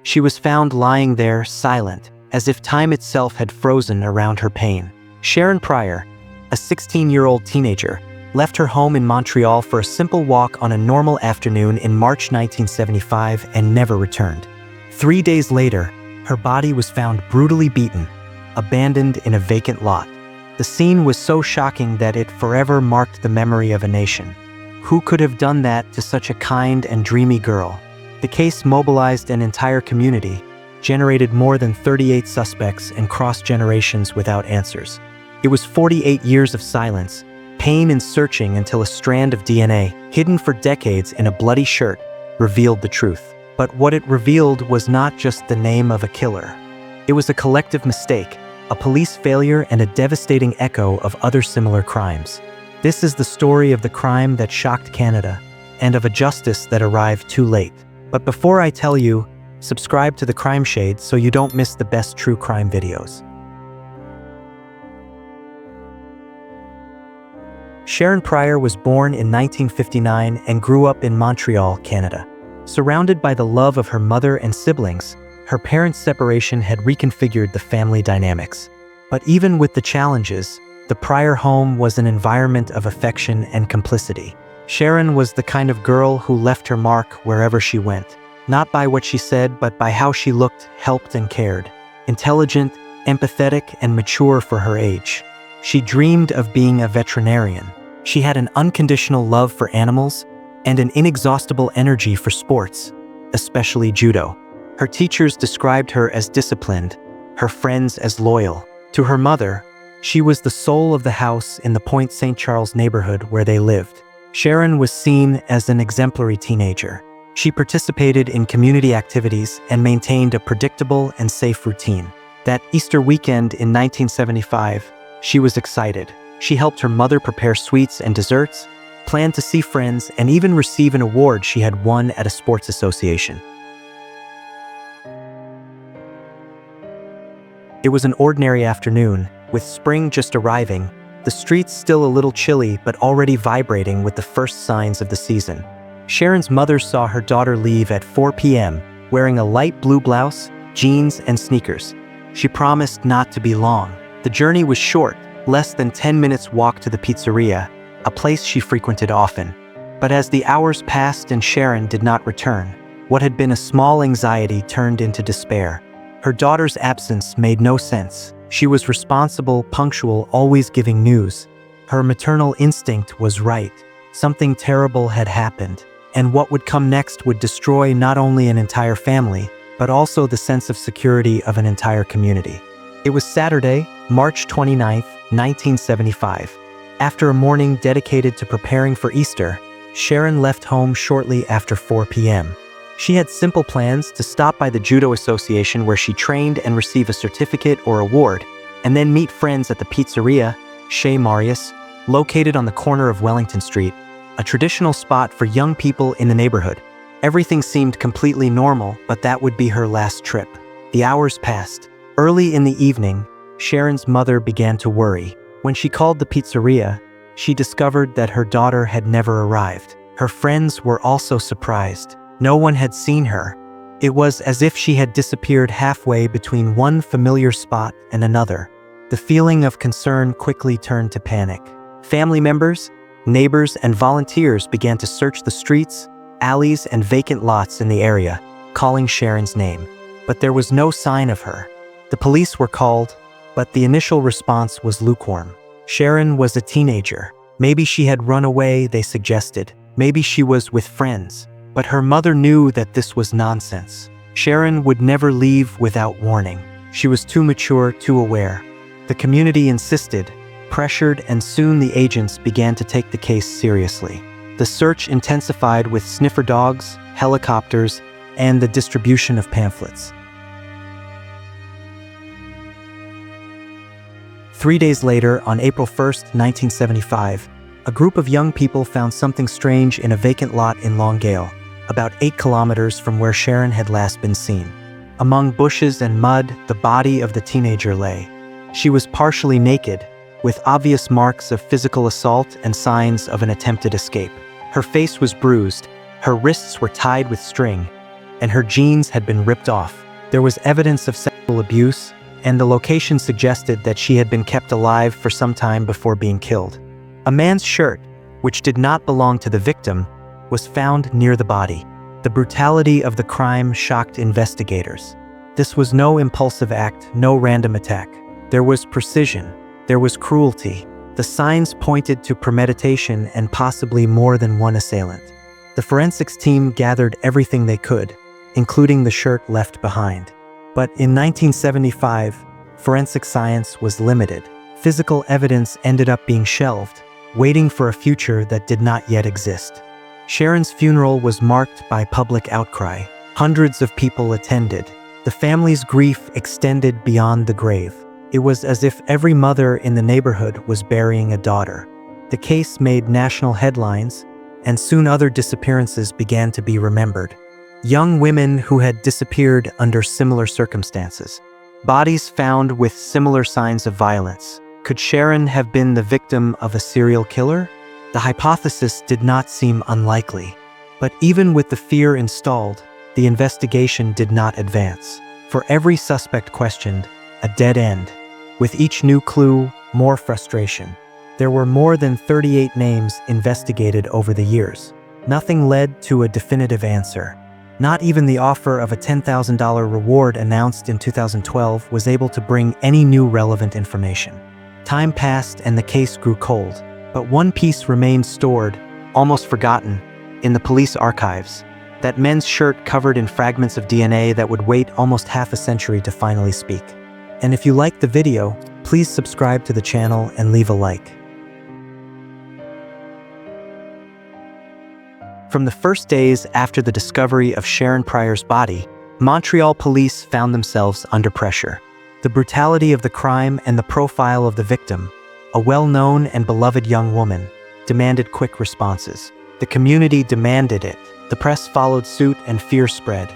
She was found lying there, silent, as if time itself had frozen around her pain. Sharron Prior, a 16-year-old teenager, left her home in Montreal for a simple walk on a normal afternoon in March 1975 and never returned. 3 days later, her body was found brutally beaten, abandoned in a vacant lot. The scene was so shocking that it forever marked the memory of a nation. Who could have done that to such a kind and dreamy girl? The case mobilized an entire community, generated more than 38 suspects, and crossed generations without answers. It was 48 years of silence, pain and searching until a strand of DNA, hidden for decades in a bloody shirt, revealed the truth. But what it revealed was not just the name of a killer. It was a collective mistake, a police failure, and a devastating echo of other similar crimes. This is the story of the crime that shocked Canada, and of a justice that arrived too late. But before I tell you, subscribe to the Crimeshade so you don't miss the best true crime videos. Sharron Prior was born in 1959 and grew up in Montreal, Canada. Surrounded by the love of her mother and siblings, her parents' separation had reconfigured the family dynamics. But even with the challenges, the Prior home was an environment of affection and complicity. Sharon was the kind of girl who left her mark wherever she went, not by what she said, but by how she looked, helped, and cared. Intelligent, empathetic, and mature for her age. She dreamed of being a veterinarian. She had an unconditional love for animals and an inexhaustible energy for sports, especially judo. Her teachers described her as disciplined, her friends as loyal. To her mother, she was the soul of the house in the Point St. Charles neighborhood where they lived. Sharon was seen as an exemplary teenager. She participated in community activities and maintained a predictable and safe routine. That Easter weekend in 1975, she was excited. She helped her mother prepare sweets and desserts, planned to see friends, and even receive an award she had won at a sports association. It was an ordinary afternoon, with spring just arriving, the streets still a little chilly but already vibrating with the first signs of the season. Sharon's mother saw her daughter leave at 4 p.m., wearing a light blue blouse, jeans, and sneakers. She promised not to be long. The journey was short, less than 10 minutes walk to the pizzeria, a place she frequented often. But as the hours passed and Sharon did not return, what had been a small anxiety turned into despair. Her daughter's absence made no sense. She was responsible, punctual, always giving news. Her maternal instinct was right. Something terrible had happened, and what would come next would destroy not only an entire family, but also the sense of security of an entire community. It was Saturday, March 29, 1975. After a morning dedicated to preparing for Easter, Sharon left home shortly after 4 p.m. She had simple plans to stop by the Judo Association where she trained and receive a certificate or award, and then meet friends at the pizzeria, Chez Marius, located on the corner of Wellington Street, a traditional spot for young people in the neighborhood. Everything seemed completely normal, but that would be her last trip. The hours passed. Early in the evening, Sharon's mother began to worry. When she called the pizzeria, she discovered that her daughter had never arrived. Her friends were also surprised. No one had seen her. It was as if she had disappeared halfway between one familiar spot and another. The feeling of concern quickly turned to panic. Family members, neighbors, and volunteers began to search the streets, alleys, and vacant lots in the area, calling Sharon's name. But there was no sign of her. The police were called, but the initial response was lukewarm. Sharon was a teenager. Maybe she had run away, they suggested. Maybe she was with friends. But her mother knew that this was nonsense. Sharon would never leave without warning. She was too mature, too aware. The community insisted, pressured, and soon the agents began to take the case seriously. The search intensified with sniffer dogs, helicopters, and the distribution of pamphlets. 3 days later, on April 1st, 1975, a group of young people found something strange in a vacant lot in Longueuil, about 8 kilometers from where Sharon had last been seen. Among bushes and mud, the body of the teenager lay. She was partially naked, with obvious marks of physical assault and signs of an attempted escape. Her face was bruised, her wrists were tied with string, and her jeans had been ripped off. There was evidence of sexual abuse, and the location suggested that she had been kept alive for some time before being killed. A man's shirt, which did not belong to the victim, was found near the body. The brutality of the crime shocked investigators. This was no impulsive act, no random attack. There was precision. There was cruelty. The signs pointed to premeditation and possibly more than one assailant. The forensics team gathered everything they could, including the shirt left behind. But in 1975, forensic science was limited. Physical evidence ended up being shelved, waiting for a future that did not yet exist. Sharon's funeral was marked by public outcry. Hundreds of people attended. The family's grief extended beyond the grave. It was as if every mother in the neighborhood was burying a daughter. The case made national headlines, and soon other disappearances began to be remembered. Young women who had disappeared under similar circumstances. Bodies found with similar signs of violence. Could Sharon have been the victim of a serial killer? The hypothesis did not seem unlikely. But even with the fear installed, the investigation did not advance. For every suspect questioned, a dead end. With each new clue, more frustration. There were more than 38 names investigated over the years. Nothing led to a definitive answer. Not even the offer of a $10,000 reward announced in 2012 was able to bring any new relevant information. Time passed and the case grew cold, but one piece remained stored, almost forgotten, in the police archives. That men's shirt covered in fragments of DNA that would wait almost half a century to finally speak. And if you liked the video, please subscribe to the channel and leave a like. From the first days after the discovery of Sharron Prior's body, Montreal police found themselves under pressure. The brutality of the crime and the profile of the victim, a well-known and beloved young woman, demanded quick responses. The community demanded it. The press followed suit and fear spread.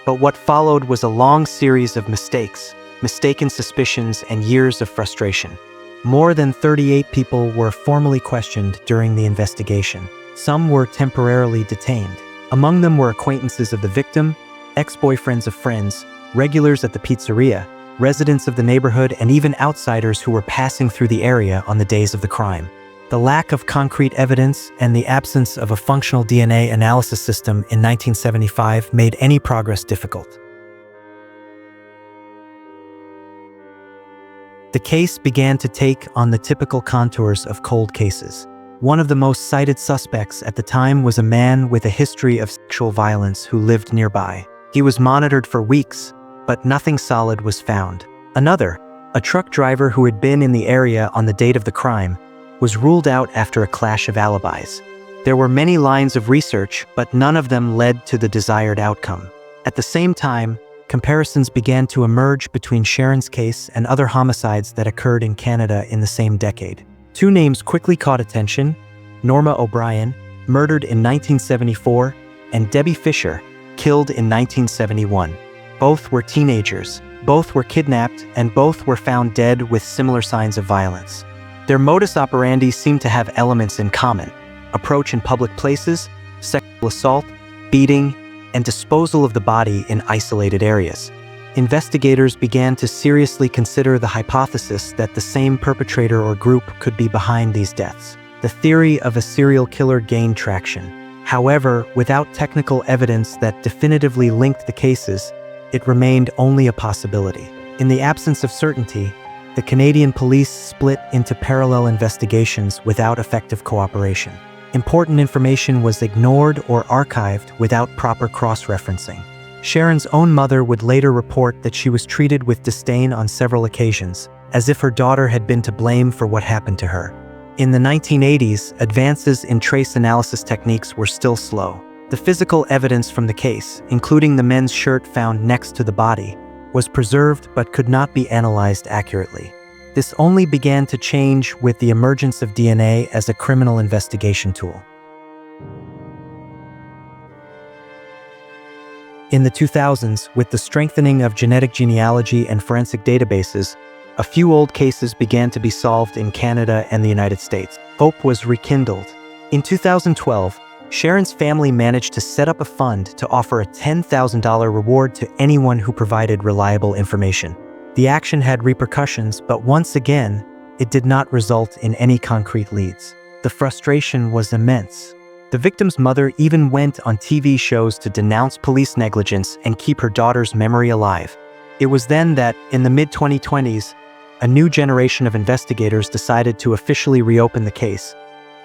But what followed was a long series of mistakes, mistaken suspicions, and years of frustration. More than 38 people were formally questioned during the investigation. Some were temporarily detained. Among them were acquaintances of the victim, ex-boyfriends of friends, regulars at the pizzeria, residents of the neighborhood, and even outsiders who were passing through the area on the days of the crime. The lack of concrete evidence and the absence of a functional DNA analysis system in 1975 made any progress difficult. The case began to take on the typical contours of cold cases. One of the most cited suspects at the time was a man with a history of sexual violence who lived nearby. He was monitored for weeks, but nothing solid was found. Another, a truck driver who had been in the area on the date of the crime, was ruled out after a clash of alibis. There were many lines of research, but none of them led to the desired outcome. At the same time, comparisons began to emerge between Sharon's case and other homicides that occurred in Canada in the same decade. Two names quickly caught attention: Norma O'Brien, murdered in 1974, and Debbie Fisher, killed in 1971. Both were teenagers, both were kidnapped, and both were found dead with similar signs of violence. Their modus operandi seemed to have elements in common: approach in public places, sexual assault, beating, and disposal of the body in isolated areas. Investigators began to seriously consider the hypothesis that the same perpetrator or group could be behind these deaths. The theory of a serial killer gained traction. However, without technical evidence that definitively linked the cases, it remained only a possibility. In the absence of certainty, the Canadian police split into parallel investigations without effective cooperation. Important information was ignored or archived without proper cross-referencing. Sharon's own mother would later report that she was treated with disdain on several occasions, as if her daughter had been to blame for what happened to her. In the 1980s, advances in trace analysis techniques were still slow. The physical evidence from the case, including the men's shirt found next to the body, was preserved but could not be analyzed accurately. This only began to change with the emergence of DNA as a criminal investigation tool. In the 2000s, with the strengthening of genetic genealogy and forensic databases, a few old cases began to be solved in Canada and the United States. Hope was rekindled. In 2012, Sharon's family managed to set up a fund to offer a $10,000 reward to anyone who provided reliable information. The action had repercussions, but once again, it did not result in any concrete leads. The frustration was immense. The victim's mother even went on TV shows to denounce police negligence and keep her daughter's memory alive. It was then that, in the mid-2020s, a new generation of investigators decided to officially reopen the case,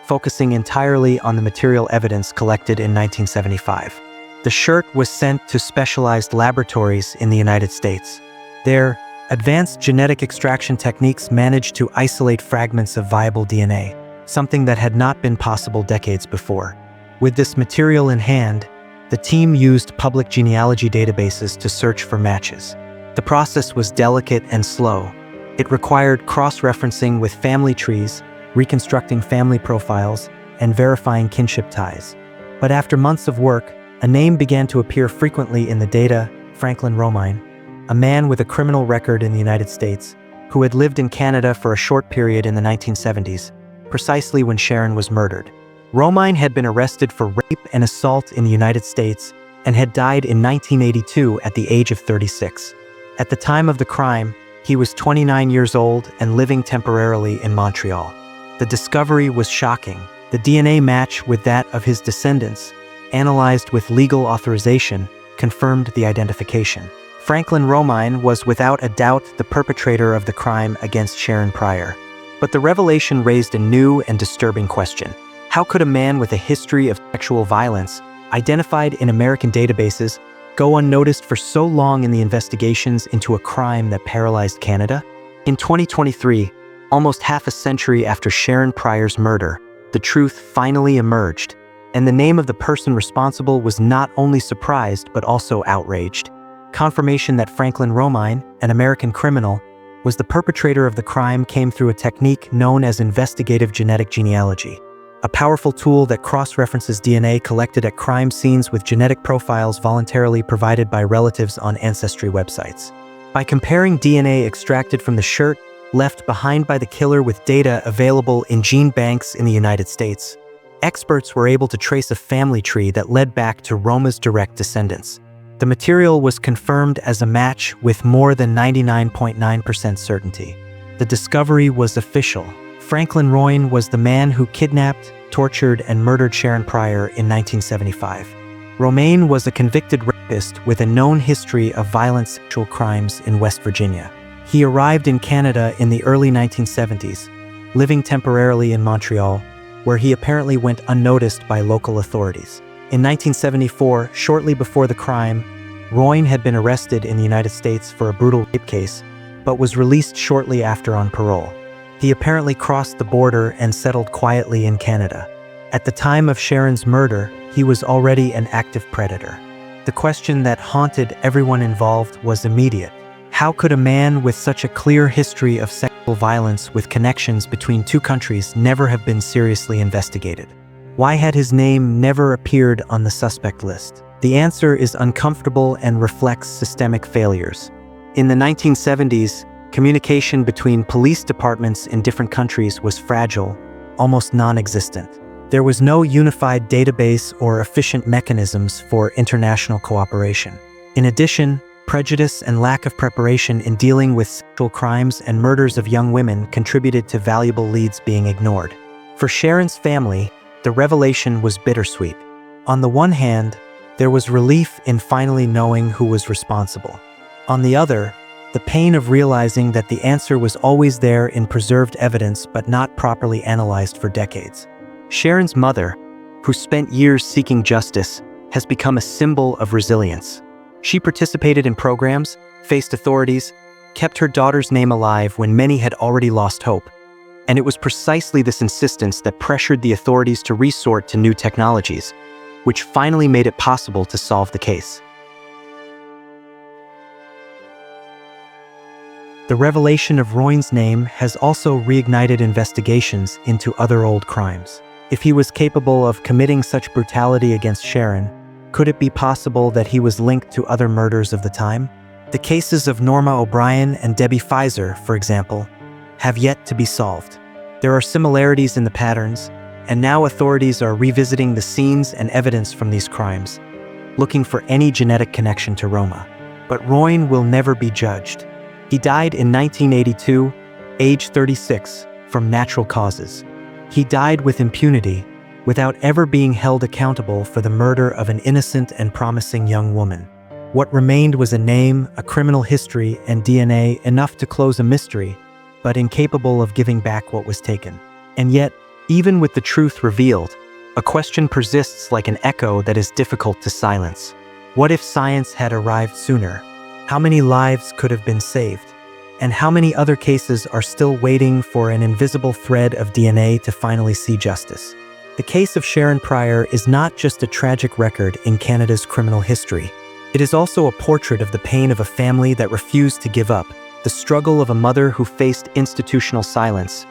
focusing entirely on the material evidence collected in 1975. The shirt was sent to specialized laboratories in the United States. There, advanced genetic extraction techniques managed to isolate fragments of viable DNA, something that had not been possible decades before. With this material in hand, the team used public genealogy databases to search for matches. The process was delicate and slow. It required cross-referencing with family trees, reconstructing family profiles, and verifying kinship ties. But after months of work, a name began to appear frequently in the data: Franklin Romine, a man with a criminal record in the United States, who had lived in Canada for a short period in the 1970s, precisely when Sharon was murdered. Romine had been arrested for rape and assault in the United States and had died in 1982 at the age of 36. At the time of the crime, he was 29 years old and living temporarily in Montreal. The discovery was shocking. The DNA match with that of his descendants, analyzed with legal authorization, confirmed the identification. Franklin Romine was without a doubt the perpetrator of the crime against Sharron Prior. But the revelation raised a new and disturbing question. How could a man with a history of sexual violence, identified in American databases, go unnoticed for so long in the investigations into a crime that paralyzed Canada? In 2023, almost half a century after Sharron Prior's murder, the truth finally emerged, and the name of the person responsible was not only surprised but also outraged. Confirmation that Franklin Romine, an American criminal, was the perpetrator of the crime came through a technique known as investigative genetic genealogy, a powerful tool that cross-references DNA collected at crime scenes with genetic profiles voluntarily provided by relatives on ancestry websites. By comparing DNA extracted from the shirt left behind by the killer with data available in gene banks in the United States, experts were able to trace a family tree that led back to Roma's direct descendants. The material was confirmed as a match with more than 99.9% certainty. The discovery was official. Franklin Romine was the man who kidnapped, tortured, and murdered Sharron Prior in 1975. Romine was a convicted rapist with a known history of violent sexual crimes in West Virginia. He arrived in Canada in the early 1970s, living temporarily in Montreal, where he apparently went unnoticed by local authorities. In 1974, shortly before the crime, Romine had been arrested in the United States for a brutal rape case, but was released shortly after on parole. He apparently crossed the border and settled quietly in Canada. At the time of Sharon's murder, he was already an active predator. The question that haunted everyone involved was immediate. How could a man with such a clear history of sexual violence with connections between two countries never have been seriously investigated? Why had his name never appeared on the suspect list? The answer is uncomfortable and reflects systemic failures. In the 1970s, communication between police departments in different countries was fragile, almost non-existent. There was no unified database or efficient mechanisms for international cooperation. In addition, prejudice and lack of preparation in dealing with sexual crimes and murders of young women contributed to valuable leads being ignored. For Sharon's family, the revelation was bittersweet. On the one hand, there was relief in finally knowing who was responsible. On the other, the pain of realizing that the answer was always there in preserved evidence but not properly analyzed for decades. Sharon's mother, who spent years seeking justice, has become a symbol of resilience. She participated in programs, faced authorities, kept her daughter's name alive when many had already lost hope. And it was precisely this insistence that pressured the authorities to resort to new technologies, which finally made it possible to solve the case. The revelation of Romine's name has also reignited investigations into other old crimes. If he was capable of committing such brutality against Sharon, could it be possible that he was linked to other murders of the time? The cases of Norma O'Brien and Debbie Pfizer, for example, have yet to be solved. There are similarities in the patterns, and now authorities are revisiting the scenes and evidence from these crimes, looking for any genetic connection to Roma. But Romine will never be judged. He died in 1982, age 36, from natural causes. He died with impunity, without ever being held accountable for the murder of an innocent and promising young woman. What remained was a name, a criminal history, and DNA enough to close a mystery, but incapable of giving back what was taken. And yet, even with the truth revealed, a question persists like an echo that is difficult to silence. What if science had arrived sooner? How many lives could have been saved? And how many other cases are still waiting for an invisible thread of DNA to finally see justice? The case of Sharron Prior is not just a tragic record in Canada's criminal history. It is also a portrait of the pain of a family that refused to give up, the struggle of a mother who faced institutional silence,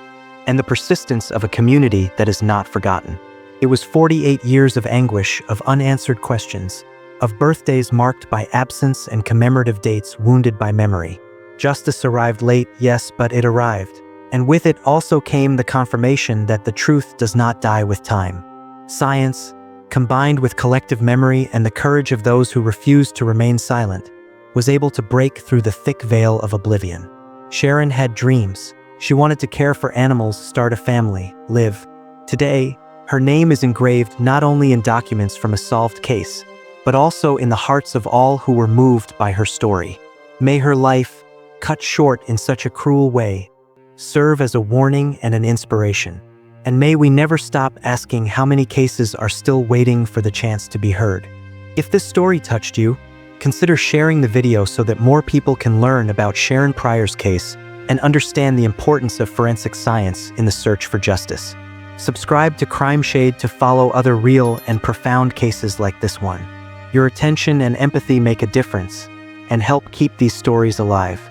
and the persistence of a community that is not forgotten. It was 48 years of anguish, of unanswered questions, of birthdays marked by absence and commemorative dates wounded by memory. Justice arrived late, yes, but it arrived. And with it also came the confirmation that the truth does not die with time. Science, combined with collective memory and the courage of those who refused to remain silent, was able to break through the thick veil of oblivion. Sharon had dreams. She wanted to care for animals, start a family, live. Today, her name is engraved not only in documents from a solved case, but also in the hearts of all who were moved by her story. May her life, cut short in such a cruel way, serve as a warning and an inspiration. And may we never stop asking how many cases are still waiting for the chance to be heard. If this story touched you, consider sharing the video so that more people can learn about Sharron Prior's case and understand the importance of forensic science in the search for justice. Subscribe to Crimeshade to follow other real and profound cases like this one. Your attention and empathy make a difference and help keep these stories alive.